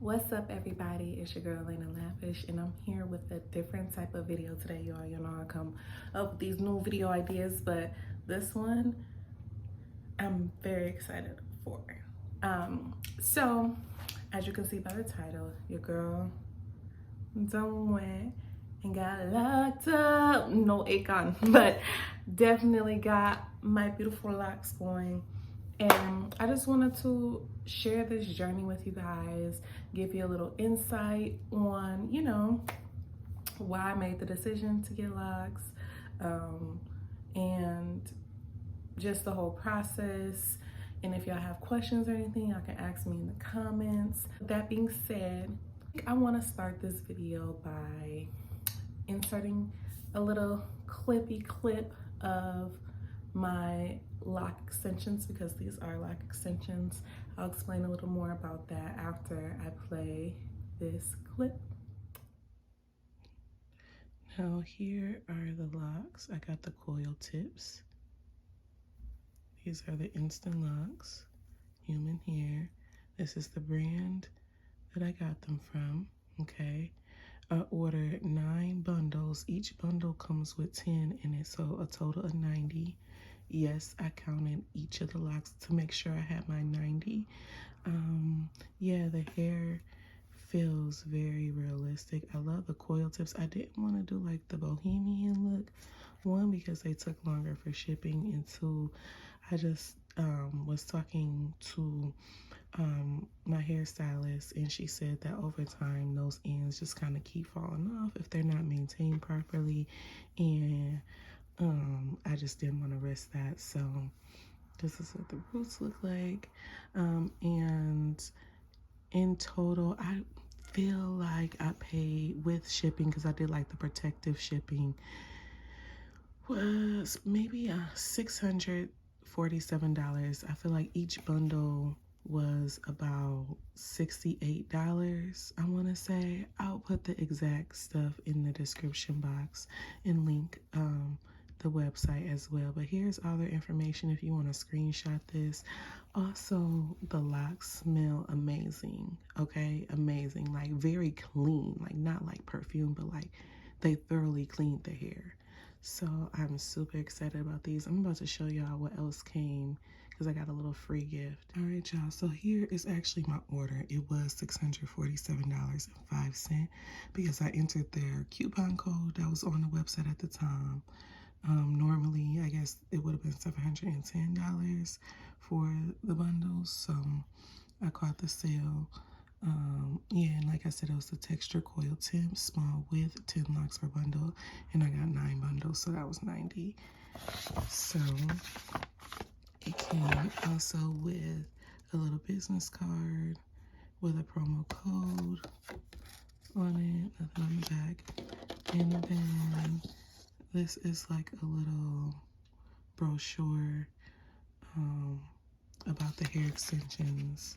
What's up, everybody? It's your girl Elena Lavish, and I'm here with a different type of video today, y'all. You know I come up with these new video ideas, but this one I'm very excited for. So as you can see by the title, your girl done went and got locked up. No Akon, but definitely got my beautiful locks going. And I just wanted to share this journey with you guys, give you a little insight on, why I made the decision to get locks, and just the whole process. And if y'all have questions or anything, y'all can ask me in the comments. That being said, I want to start this video by inserting a little clippy clip of my lock extensions, because these are lock extensions. I'll explain a little more about that after I play this clip. Now here are the locks. I got the coil tips. These are the instant locks, human hair. This is the brand that I got them from, okay? I ordered 9 bundles. Each bundle comes with 10 in it, so a total of 90. Yes, I counted each of the locks to make sure I had my 90. Yeah, the hair feels very realistic. I love the coil tips. I didn't want to do like the bohemian look. One, because they took longer for shipping, and two, I just was talking to my hairstylist, and she said that over time those ends just kind of keep falling off if they're not maintained properly, and I just didn't want to risk that. So this is what the roots look like, and in total I feel like I paid with shipping, because I did like the protective shipping, was maybe $647. I feel like each bundle was about $68, I want to say. I'll put the exact stuff in the description box and link the website as well. But here's all the information if you want to screenshot this. Also, the locks smell amazing, okay? Amazing, like very clean, like not like perfume, but like they thoroughly cleaned the hair. So I'm super excited about these. I'm about to show y'all what else came, because I got a little free gift. All right, y'all, so here is actually my order. It was $647.05 because I entered their coupon code that was on the website at the time. Normally, I guess it would have been $710 for the bundles, so I caught the sale. Yeah, and like I said, it was the texture coil tip, small width, 10 locks per bundle, and I got 9 bundles, so that was 90. So it came also with a little business card with a promo code on it, nothing on the back, and then this is like a little brochure about the hair extensions.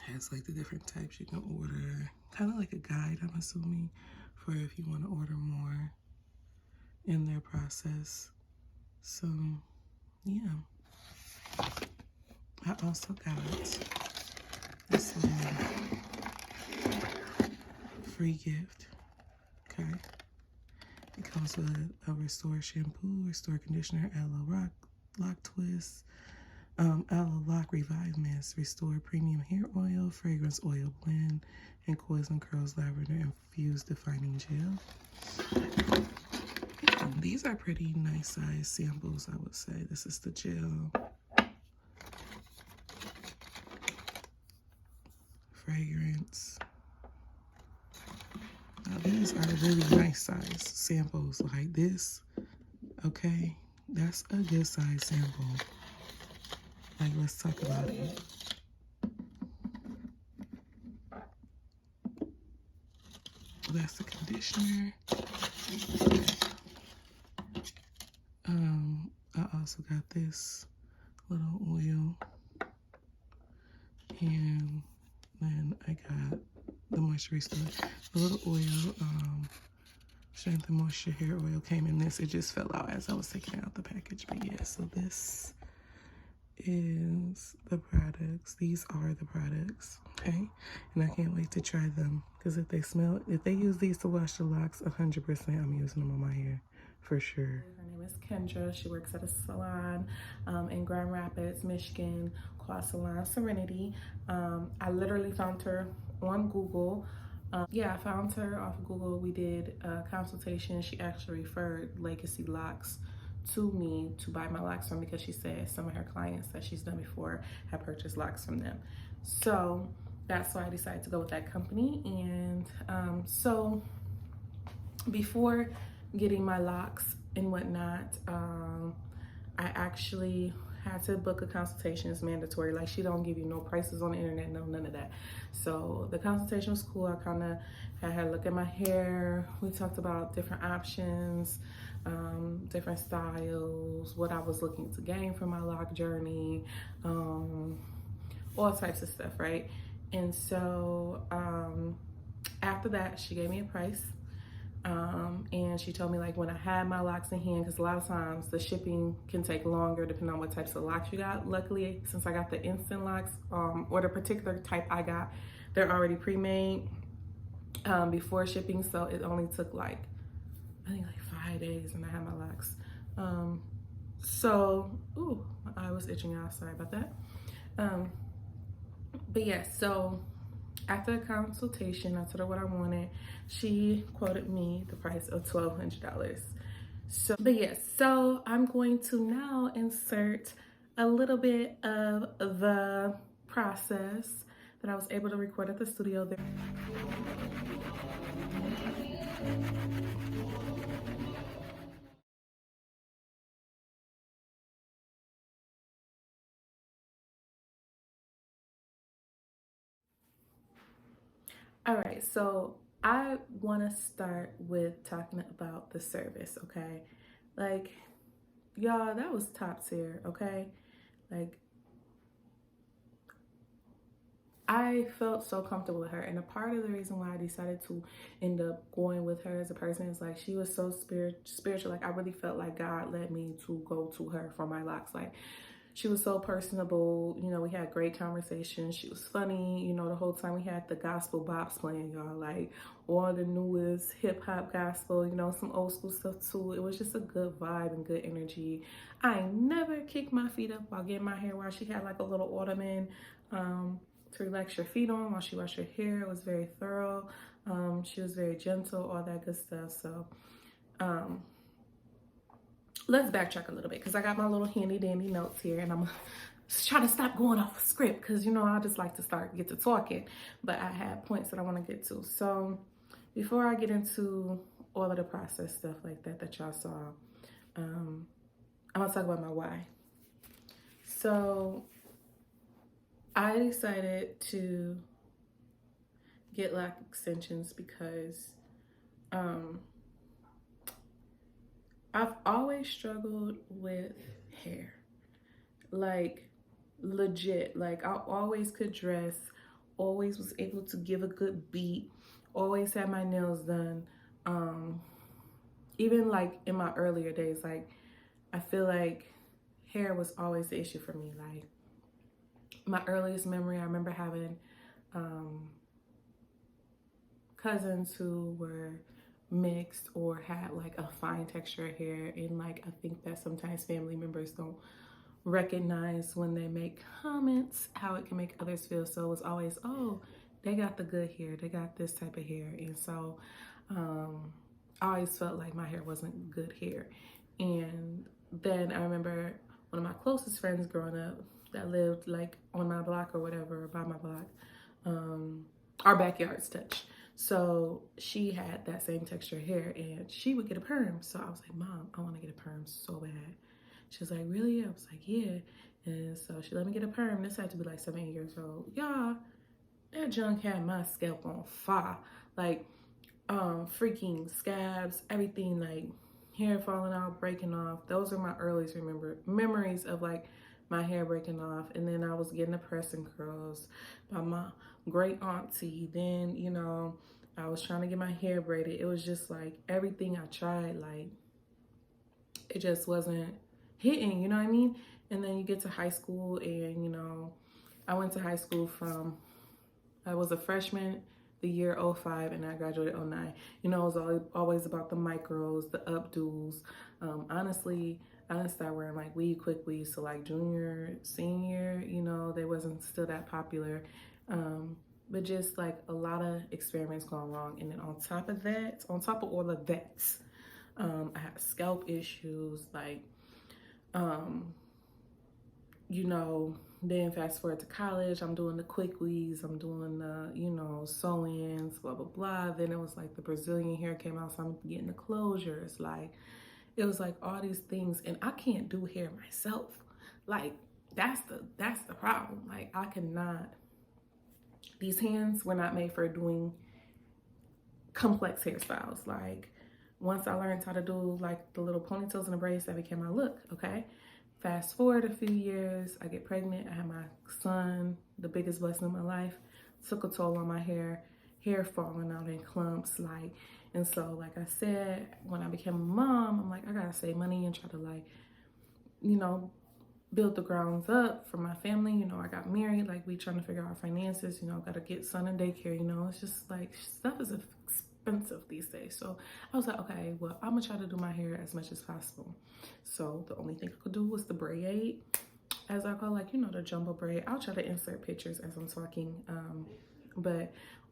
Has like the different types you can order, kind of like a guide, I'm assuming, for if you want to order more in their process. So yeah, I also got this little free gift. Okay, it comes with a Restore shampoo, Restore conditioner, aloe lock twist, aloe lock revive mist, Restore premium hair oil, fragrance oil blend, and Coils and Curls lavender infused defining gel. And these are pretty nice size samples, I would say. This is the gel, fragrance. Now these are really nice size samples like this. Okay, that's a good size sample. Like, let's talk about it. That's the conditioner. I also got this little oil, and then I got the moisture restore. The little oil, Strength and Moisture hair oil came in this. It just fell out as I was taking out the package, but yeah, so this is the products. These are the products, okay? And I can't wait to try them because if they use these to wash the locks, 100% I'm using them on my hair for sure. Her name is Kendra. She works at a salon in Grand Rapids, Michigan, called Salon Serenity. I literally found her on Google. Yeah, I found her off of Google. We did a consultation. She actually referred Legacy Locks to me to buy my locks from because she said some of her clients that she's done before have purchased locks from them. So that's why I decided to go with that company. And so before getting my locks and whatnot, I actually had to book a consultation. It's mandatory. Like, she don't give you no prices on the internet, no, none of that. So the consultation was cool. I kind of had a look at my hair. We talked about different options, different styles, what I was looking to gain from my lock journey, all types of stuff, right? And so after that, she gave me a price. And she told me, like, when I had my locks in hand, because a lot of times the shipping can take longer depending on what types of locks you got. Luckily, since I got the instant locks, or the particular type I got, they're already pre-made before shipping, so it only took like, I think like 5 days and I had my locks. So, ooh, my eye was itching out, sorry about that. But yeah, so after the consultation, I told her what I wanted. She quoted me the price of $1,200. So, but yes, so I'm going to now insert a little bit of the process that I was able to record at the studio there. All right, so I want to start with talking about the service, okay? Like, y'all, that was top tier, okay? Like, I felt so comfortable with her, and a part of the reason why I decided to end up going with her as a person is like, she was so spiritual. Like, I really felt like God led me to go to her for my locks. Like, she was so personable. You know, we had great conversations. She was funny. You know, the whole time we had the gospel bops playing, y'all. Like, all the newest hip hop gospel, you know, some old school stuff too. It was just a good vibe and good energy. I never kicked my feet up while getting my hair washed. She had like a little ottoman to relax your feet on while she washed your hair. It was very thorough. She was very gentle, all that good stuff. So, let's backtrack a little bit because I got my little handy dandy notes here, and I'm trying to stop going off script because, you know, I just like to get to talking, but I had points that I want to get to. So before I get into all of the process stuff like that y'all saw, I'm gonna talk about my why. So I decided to get lock extensions because I've always struggled with hair. Like, legit. Like, I always could dress, always was able to give a good beat, always had my nails done. Even like in my earlier days, like, I feel like hair was always the issue for me. Like, my earliest memory, I remember having cousins who were mixed or had like a fine texture of hair, and like, I think that sometimes family members don't recognize when they make comments how it can make others feel. So it was always, oh, they got the good hair, they got this type of hair. And so I always felt like my hair wasn't good hair. And then I remember one of my closest friends growing up that lived like on my block or whatever, or by my block, our backyards touch. So she had that same texture hair and she would get a perm. So I was like, Mom, I want to get a perm so bad. She was like, really? I was like, yeah. And so she let me get a perm. This had to be like 7 years old. Y'all, that junk had my scalp on fire. Like, freaking scabs, everything, like hair falling out, breaking off. Those are my earliest memories of like my hair breaking off. And then I was getting the pressing curls by my great auntie. Then, you know, I was trying to get my hair braided. It was just like everything I tried, like, it just wasn't hitting, you know what I mean? And then you get to high school, and you know, I went to high school from, I was a freshman the year '05, and I graduated '09. You know, it was always about the micros, the updos. Honestly, I didn't start wearing like weed, quick weed, so like junior, senior, you know, they wasn't still that popular. But just like a lot of experiments going wrong. And then on top of that, on top of all of that, I had scalp issues, like, you know, then fast forward to college, I'm doing the quick weaves, I'm doing the, you know, sew-ins, blah, blah, blah. Then it was like the Brazilian hair came out, so I'm getting the closures. Like, it was like all these things, and I can't do hair myself. Like, that's the problem. Like, I cannot, these hands were not made for doing complex hairstyles. Like, once I learned how to do like the little ponytails and the braids, that became my look, okay? Fast forward a few years, I get pregnant, I have my son, the biggest blessing of my life. Took a toll on my hair falling out in clumps, like, and so like I said, when I became a mom, I'm like, I gotta save money and try to, like, you know, build the grounds up for my family. You know, I got married, like, we trying to figure out finances, you know, gotta get son in daycare, you know, it's just like stuff is expensive these days. So I was like, okay, well, I'm gonna try to do my hair as much as possible. So the only thing I could do was the braid, as I call, like, you know, the jumbo braid. I'll try to insert pictures as I'm talking,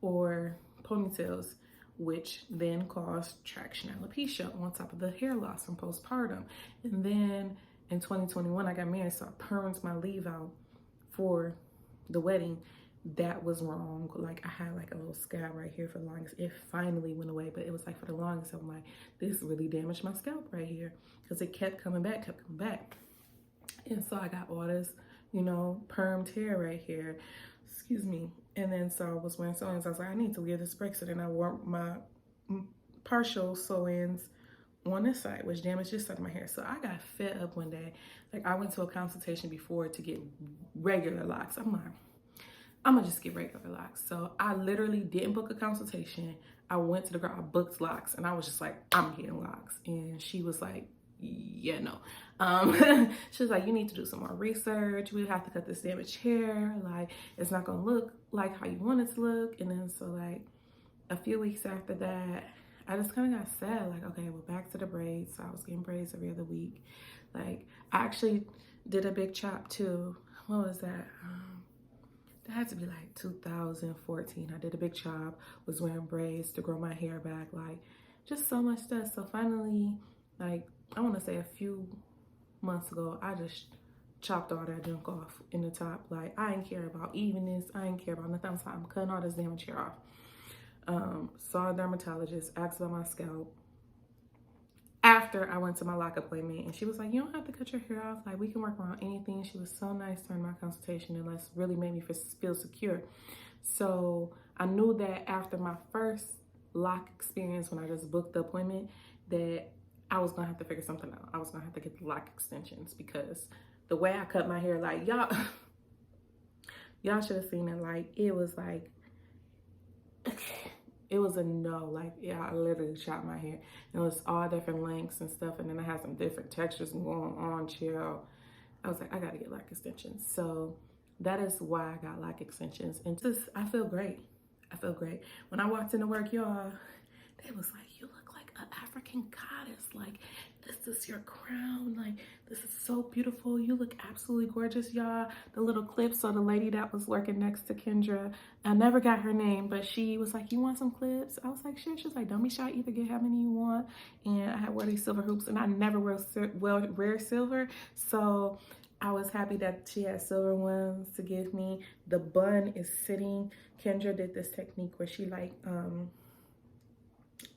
or ponytails, which then caused traction alopecia on top of the hair loss from postpartum. And then in 2021, I got married, so I permed my leave out for the wedding. That was wrong. Like, I had like a little scab right here for the longest. It finally went away, but it was like for the longest, I'm like, this really damaged my scalp right here, because it kept coming back. And so I got all this, you know, permed hair right here, excuse me. And then so I was wearing sew-ins. I was like, I need to give this a break. So then I wore my partial sew-ins on this side, which damaged this side of my hair. So I got fed up one day. Like, I went to a consultation before to get regular locks. I'm like, I'm gonna just get regular locks. So I literally didn't book a consultation. I went to the girl, I booked locks, and I was just like, I'm getting locks. And she was like, yeah, no. She was like, you need to do some more research. We have to cut this damaged hair. Like, it's not gonna look like how you want it to look. And then so like a few weeks after that, I just kind of got sad. Like, okay, well, back to the braids. So I was getting braids every other week. Like, I actually did a big chop too. What was that? That had to be like 2014. I did a big chop, was wearing braids to grow my hair back, like, just so much stuff. So finally, like, I want to say a few months ago, I just chopped all that junk off in the top. Like, I didn't care about evenness. I didn't care about nothing. I was like, I'm cutting all this damage hair off. Saw a dermatologist, asked about my scalp. After I went to my lock appointment, and she was like, you don't have to cut your hair off. Like, we can work around anything. She was so nice during my consultation, and that's really made me feel secure. So I knew that after my first lock experience, when I just booked the appointment, that I was gonna have to figure something out. I was gonna have to get the lock extensions, because the way I cut my hair, like, y'all should have seen it. Like, it was like, it was a no. Like, yeah, I literally chopped my hair. It was all different lengths and stuff, and then I had some different textures going on, chill. I was like, I gotta get lock extensions. So that is why I got lock extensions. And just, I feel great. I feel great. When I walked into work, y'all, they was like, you look like an African goddess. Like, this is your crown. Like, this is so beautiful. You look absolutely gorgeous, y'all. The little clips. So the lady that was working next to Kendra, I never got her name, but she was like, you want some clips? I was like, sure. She was like, don't be shy. Either get how many you want. And I had wore these silver hoops, and I never wear silver. So I was happy that she had silver ones to give me. The bun is sitting. Kendra did this technique where she like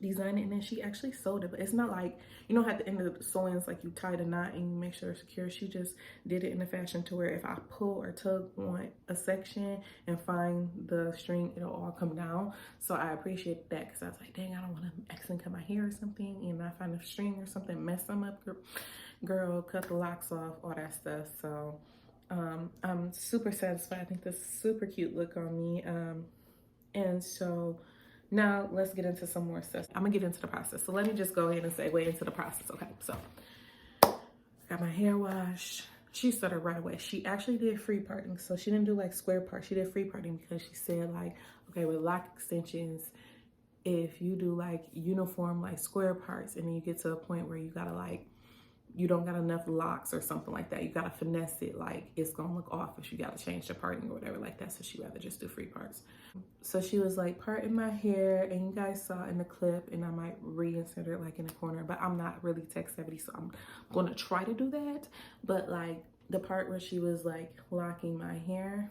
designed it, and then she actually sewed it. But it's not like, you know, at the end of the sew-ins, like, you tie the knot and you make sure it's secure. She just did it in a fashion to where if I pull or tug on a section and find the string, it'll all come down. So I appreciate that, because I was like, dang, I don't want to accidentally cut my hair or something and I find a string or something, mess them up. Girl, cut the locks off, all that stuff. So I'm super satisfied. I think this is a super cute look on me. And so now let's get into some more stuff. I'm gonna get into the process. So let me just go ahead and segue into the process. Okay, so I got my hair wash, she started right away. She actually did free parting. So she didn't do like square part. She did free parting because she said like, okay, with lock extensions, if you do like uniform like square parts and then you get to a point where you gotta like, you don't got enough locks or something like that, you gotta finesse it, like it's gonna look off if you gotta change the parting or whatever like that. So she rather just do free parts. So she was like parting my hair, and you guys saw in the clip, and I might reinsert it like in the corner, but I'm not really tech savvy, so I'm gonna try to do that. But like the part where she was like locking my hair,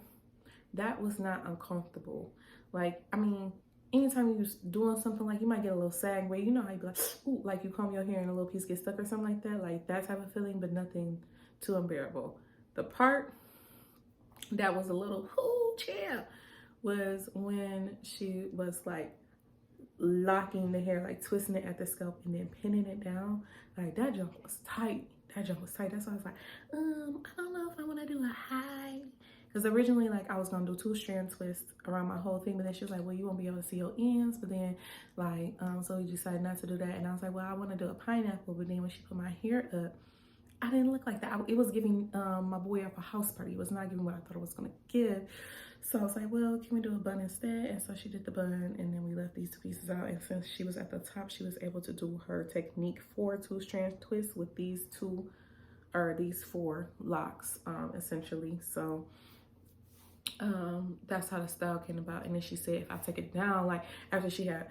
that was not uncomfortable. Like, I mean, anytime you're doing something, like you might get a little sag where, you know how you be like, ooh, like you comb your hair and a little piece gets stuck or something like that type of feeling, but nothing too unbearable. The part that was a little, ooh, chill, was when she was like locking the hair, like twisting it at the scalp and then pinning it down. Like that jump was tight. That jump was tight. That's why I was like, I don't know if I want to do a high. Because originally, like, I was going to do 2-strand twists around my whole thing. But then she was like, well, you won't be able to see your ends. But then, like, so we decided not to do that. And I was like, well, I want to do a pineapple. But then when she put my hair up, I didn't look like that. It was giving my boy off a house party. It was not giving what I thought it was going to give. So I was like, well, can we do a bun instead? And so she did the bun, and then we left these 2 pieces out. And since she was at the top, she was able to do her technique for 2-strand twists with these 4 locks, essentially. So that's how the style came about. And then she said if I take it down, like after she had,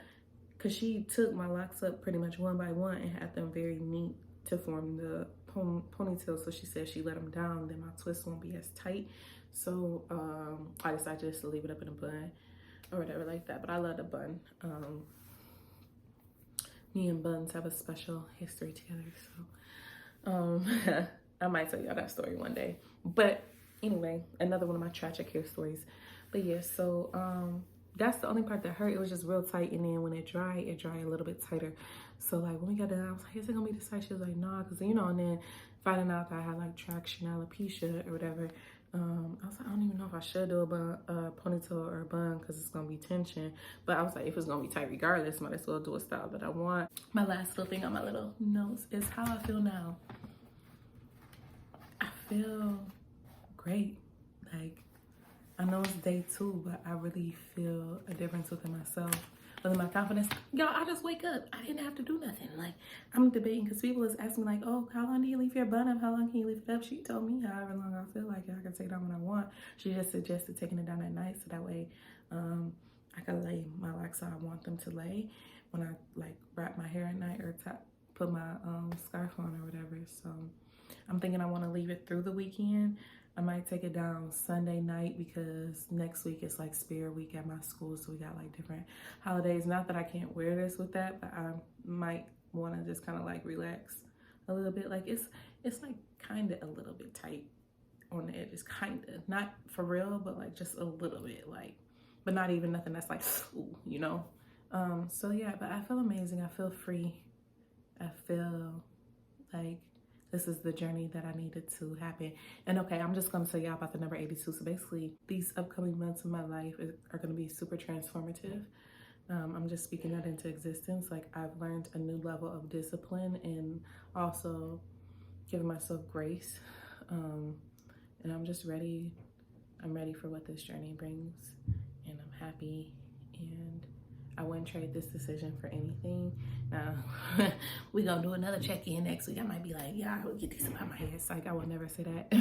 because she took my locks up pretty much one by one and had them very neat to form the ponytail. So she said she let them down, then my twist won't be as tight. So I decided just to leave it up in a bun or whatever like that. But I love the bun. Me and buns have a special history together. So I might tell y'all that story one day. But anyway, another one of my tragic hair stories. But yeah, so that's the only part that hurt. It was just real tight, and then when it dried a little bit tighter. So like when we got done, I was like, is it gonna be this tight? She was like, nah, because you know, and then finding out that I had like traction alopecia or whatever, I was like, I don't even know if I should do a ponytail or a bun because it's gonna be tension. But I was like, if it's gonna be tight regardless, might as well do a style that I want. My last little thing on my little notes is how I feel now. I feel great. Like, I know it's day 2, but I really feel a difference within myself, within my confidence. Y'all, I just wake up. I didn't have to do nothing. Like, I'm debating because people is asking me like, oh, how long do you leave your bun up? How long can you leave it up? She told me however long I feel like it. I can take it down when I want. She just suggested taking it down at night so that way I can lay my locks how I want them to lay when I like wrap my hair at night or put my scarf on or whatever. So I'm thinking I want to leave it through the weekend. I might take it down Sunday night because next week is like Spirit Week at my school. So we got like different holidays. Not that I can't wear this with that, but I might want to just kind of like relax a little bit. Like it's like kind of a little bit tight on the edges, kind of. Not for real, but like just a little bit, like, but not even nothing that's like, ooh, you know? So yeah, but I feel amazing. I feel free. I feel like this is the journey that I needed to happen. And okay, I'm just gonna tell y'all about the number 82. So basically, these upcoming months of my life are gonna be super transformative. I'm just speaking that into existence. Like I've learned a new level of discipline and also giving myself grace. And I'm just ready. I'm ready for what this journey brings, and I'm happy, and I wouldn't trade this decision for anything. Now, we're gonna do another check-in next week. I might be like, yeah, I will get this out my head. It's like, I will never say that.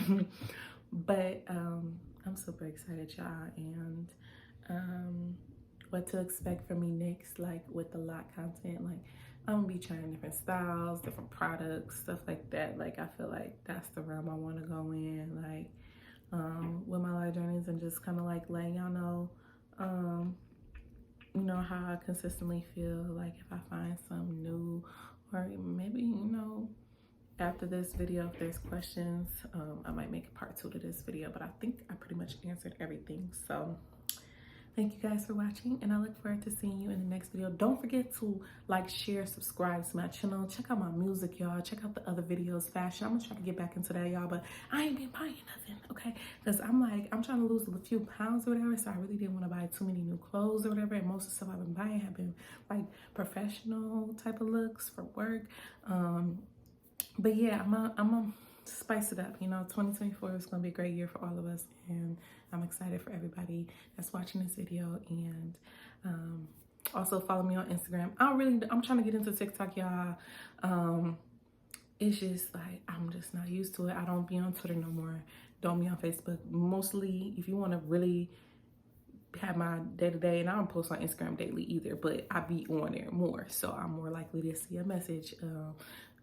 But I'm super excited, y'all, and what to expect from me next, like with the lock content. Like I'm gonna be trying different styles, different products, stuff like that. Like I feel like that's the realm I want to go in, like with my life journeys, and just kind of like letting y'all know you know, how I consistently feel. Like if I find something new, or maybe, you know, after this video, if there's questions, I might make a part 2 to this video, but I think I pretty much answered everything. So thank you guys for watching, and I look forward to seeing you in the next video. Don't forget to like, share, subscribe to my channel. Check out my music, y'all. Check out the other videos, fashion. I'm gonna try to get back into that, y'all, but I ain't been buying nothing, okay? Because I'm trying to lose a few pounds or whatever, so I really didn't want to buy too many new clothes or whatever, and most of the stuff I've been buying have been like professional type of looks for work. But yeah, I'm spice it up. You know, 2024 is going to be a great year for all of us, and I'm excited for everybody that's watching this video. And also follow me on Instagram. I'm trying to get into TikTok, y'all. It's just like, I'm just not used to it. I don't be on Twitter no more. Don't be on Facebook. Mostly, if you want to really have my day-to-day, and I don't post on Instagram daily either, but I be on there more, so I'm more likely to see a message.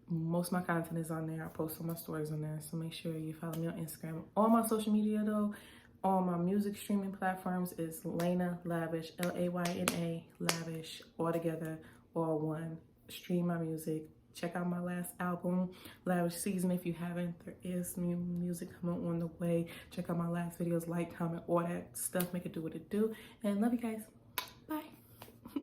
Most of my content is on there. I post all my stories on there, so make sure you follow me on Instagram. All my social media though, all my music streaming platforms is Layna Lavish, Layna Lavish, all together, all one. Stream my music. Check out my last album, Lavish Season, if you haven't. There is new music coming on the way. Check out my last videos, like, comment, all that stuff. Make it do what it do. And love you guys.